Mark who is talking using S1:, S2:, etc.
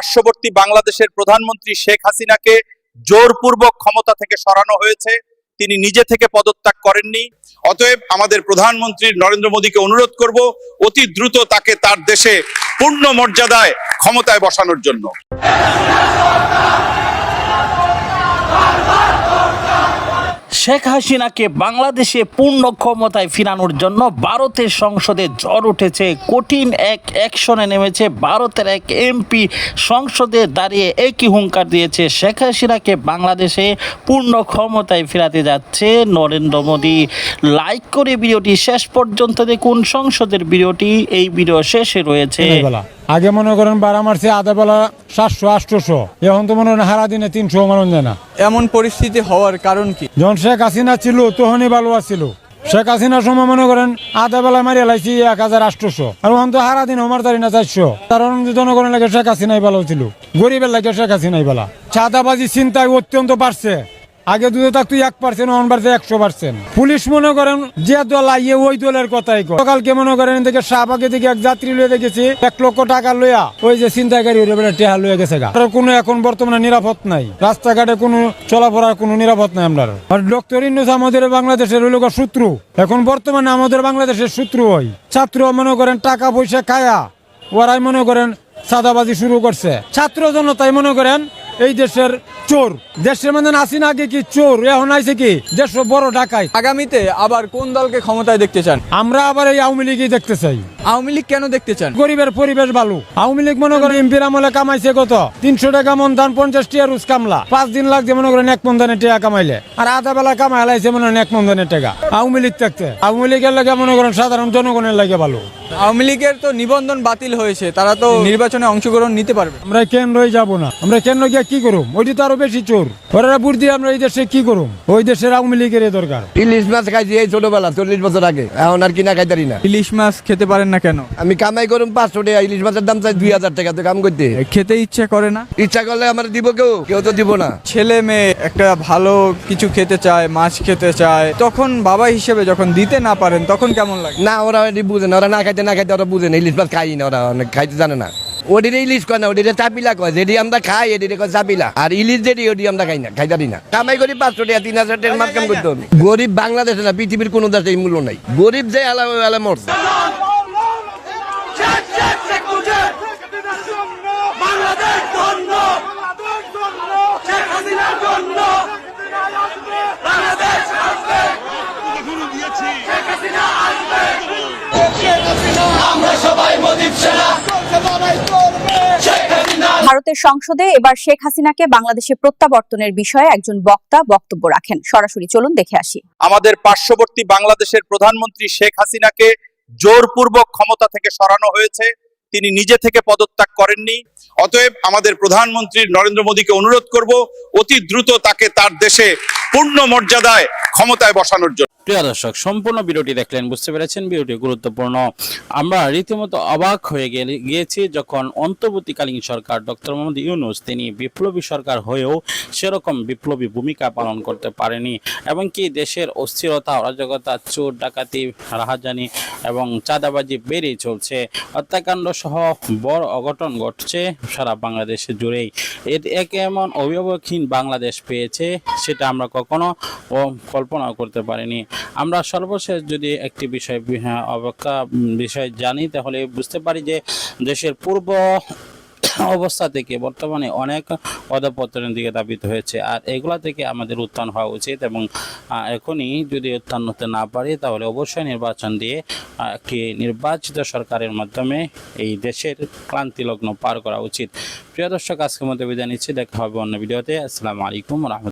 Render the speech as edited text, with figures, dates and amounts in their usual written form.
S1: পার্শ্ববর্তী বাংলাদেশের প্রধানমন্ত্রী শেখ হাসিনাকে জোরপূর্বক ক্ষমতা থেকে সরানো হয়েছে, তিনি নিজে থেকে পদত্যাগ করেননি। অতএব আমাদের প্রধানমন্ত্রী নরেন্দ্র মোদীকে অনুরোধ করব অতি দ্রুত তাকে তার দেশে পূর্ণ মর্যাদায় ক্ষমতায় বসানোর জন্য।
S2: শেখ হাসিনাকে বাংলাদেশে পূর্ণ ক্ষমতায় ফিরানোর জন্য ভারতের সংসদে ঝড় উঠেছে। কঠিন এক অ্যাকশনে নেমেছে ভারতের এক এমপি। সংসদে দাঁড়িয়ে একই হুঙ্কার দিয়েছে, শেখ হাসিনাকে বাংলাদেশে পূর্ণ ক্ষমতায় ফেরাতে যাচ্ছে নরেন্দ্র মোদী। লাইক করে ভিডিওটি শেষ পর্যন্ত দেখুন। সংসদের ভিডিওটি এই ভিডিও শেষে রয়েছে।
S3: আগে মনে করেন বারা মারছে আধা বেলা 700-800, এখন তো মনে করেন হারা দিনে 300 মানুষ যায় না।
S4: এমন পরিস্থিতি হওয়ার কারণ কি?
S3: যখন শেখ হাসিনা ছিল তখনই ভালো আছিল। শেখ হাসিনার সময় মনে করেন আধা বেলা মারিয়া লাইছি 1800, আর এখন তো হারা দিন আমার দাঁড়ি না 400। কারণ জনগণের লাগে শেখ হাসিনাই ভালো ছিল, গরিবের লাগে শেখ হাসিনাই ভালো। চাঁদাবাজি চিন্তায় অত্যন্ত বাড়ছে। আগে দুধে থাকতো 1%, এখন বাড়ছে 100%। পুলিশ মনে করেন যে দল আইয়ে ওই দলের কথাই কয়। সকালকে মনে করেন থেকে শাহবাগে থেকে এক যাত্রী লয়ে দেখেছি 1 লক্ষ টাকা লইয়া ওই যে চিন্তাকারী টেহা লইয়া গেছে। কোনো এখন বর্তমানে নিরাপদ নাই, রাস্তাঘাটে কোনো চলাফেরার কোনো নিরাপদ নাই। আমরা ডক্টর ইউনূস আমাদের বাংলাদেশের ওই লোক শত্রু, এখন বর্তমানে আমাদের বাংলাদেশের শত্রু হয়। ছাত্র মনে করেন টাকা পয়সা খায়া ওরাই মনে করেন চাঁদাবাজি শুরু করছে। ছাত্র জনতাই মনে করেন এই দেশের চোর। দেশের মানে আসিনা আগে কি চোর, এখন আইছে কি দেশ বড় ডাকাই।
S4: আগামীতে আবার কোন দলকে ক্ষমতায় দেখতে চান?
S3: আমরা আবার এই আওয়ামী লীগই দেখতে চাই।
S4: আওয়ামী লীগ কেন দেখতে চান?
S3: গরিবের পরিবেশ ভালো। আওয়ামী লীগ মনে করেন এমপির আমলে কামাইছে কত 300 টাকা মন ধান, 50 টাকা রুজ কামলা, 5 দিন লাগছে মনে করেন 1 মন ধানের টাকা কামাইলে, আর আধা বেলা কামাই লাইছে মনে করেন 1 মন ধানের টাকা। আওয়ামী লীগ থাকতে আওয়ামী লীগের লাগে মনে করেন সাধারণ জনগণের লাগে ভালো।
S4: আওয়ামী লীগের তো নিবন্ধন বাতিল হয়েছে, তারা তো নির্বাচনে অংশগ্রহণ নিতে পারবে।
S3: আমরা কেন্দ্রই যাব না, আমরা কেন্দ্র গিয়ে কি করুম? ওইটি তো আরো বেশি চোর। ওরা বুট দিয়ে আমরা এই দেশে কি করুম? ওই দেশের আওয়ামী লীগের দরকার।
S5: ইলিশ মাছ খাইছি এই ছোটবেলা 40 বছর আগে, এখন আর কিনা খাইতারি না।
S4: ইলিশ মাছ খেতে পারেন না কেন?
S5: আমি কামাই করুম 500 টাকা, ইলিশ মাছের দাম চাই 2000 টাকা। তো কাম করতে
S4: খেতে ইচ্ছা করে না?
S5: ইচ্ছা করলে আমার দিব, কেউ তো দিব না।
S4: ছেলে মেয়ে একটা ভালো কিছু খেতে চায়, মাছ খেতে চায়, তখন বাবা হিসেবে যখন দিতে না পারেন তখন কেমন লাগে?
S5: না, ওরা এটি বুঝে না, ওরা না খাইতে ওরা বুঝে না। ইলিশ মাছ খাই না, ওরা অনেক খাইতে জানে না। ওটিরে ইলিশ কয় না, ওটিরে চাপিলা কয়। যেটি আমরা খাই এটিরে কয় চাপিলা, আর ইলিশ যেটি ওটি আমরা খাই না, খাইতারি না। কামাই করি 500 টাকা, 3000 টাকা মাছ কাম করতে হবে। গরিব বাংলাদেশে না, পৃথিবীর কোনো দেশে এই মূল্য নাই। গরিব যে আলা মরছে।
S6: ভারতের সংসদে এবার শেখ হাসিনাকে বাংলাদেশে প্রত্যাবর্তনের বিষয়ে একজন বক্তা বক্তব্য রাখেন। সরাসরি চলুন দেখে আসি।
S1: আমাদের পার্শ্ববর্তী বাংলাদেশের প্রধানমন্ত্রী শেখ হাসিনাকে জোরপূর্বক ক্ষমতা থেকে সরানো হয়েছে, তিনি নিজে থেকে পদত্যাগ করেননি। অতএব আমাদের প্রধানমন্ত্রী নরেন্দ্র মোদীকে অনুরোধ করব অতি দ্রুত তাকে তার দেশে পূর্ণ মর্যাদায় ক্ষমতায় বসানোর জন্য।
S2: প্রিয় দর্শক, সম্পূর্ণ ভিডিওটি দেখলেন, বুঝতে পেরেছেন ভিডিওটি গুরুত্বপূর্ণ। আমরা রীতিমতো অবাক হয়ে গিয়েছি যখন অন্তর্বর্তীকালীন সরকার ডক্টর মোহাম্মদ ইউনূস তিনি বিপ্লবী সরকার হয়েও সেরকম বিপ্লবী ভূমিকা পালন করতে পারেনি, এবং কি দেশের অস্থিরতা, অরাজকতা, চোর ডাকাতি, রাহাজানি এবং চাঁদাবাজি বেড়েই চলছে। হত্যাকাণ্ড সহ বড় অঘটন ঘটছে সারা বাংলাদেশ জুড়েই। একে এমন অভিভাবকহীন বাংলাদেশ পেয়েছে সেটা আমরা কখনো কল্পনা করতে পারিনি। আমরা সর্বশেষ যদি একটি বিষয় জানি তাহলে বুঝতে পারি যে দেশের পূর্ব অবস্থা থেকে বর্তমানে অনেক অধঃপতনের দিকে ধাবিত হয়েছে, আর এগুলা থেকে আমাদের উত্থান হওয়া উচিত। এবং এখনই যদি উত্থান হতে না পারি তাহলে অবশ্যই নির্বাচন দিয়ে একটি নির্বাচিত সরকারের মাধ্যমে এই দেশের ক্লান্তি লগ্ন পার করা উচিত। প্রিয় দর্শক, আজকের মতো বিদায় নিচ্ছি, দেখা হবে অন্য ভিডিওতে। আসসালামু আলাইকুম।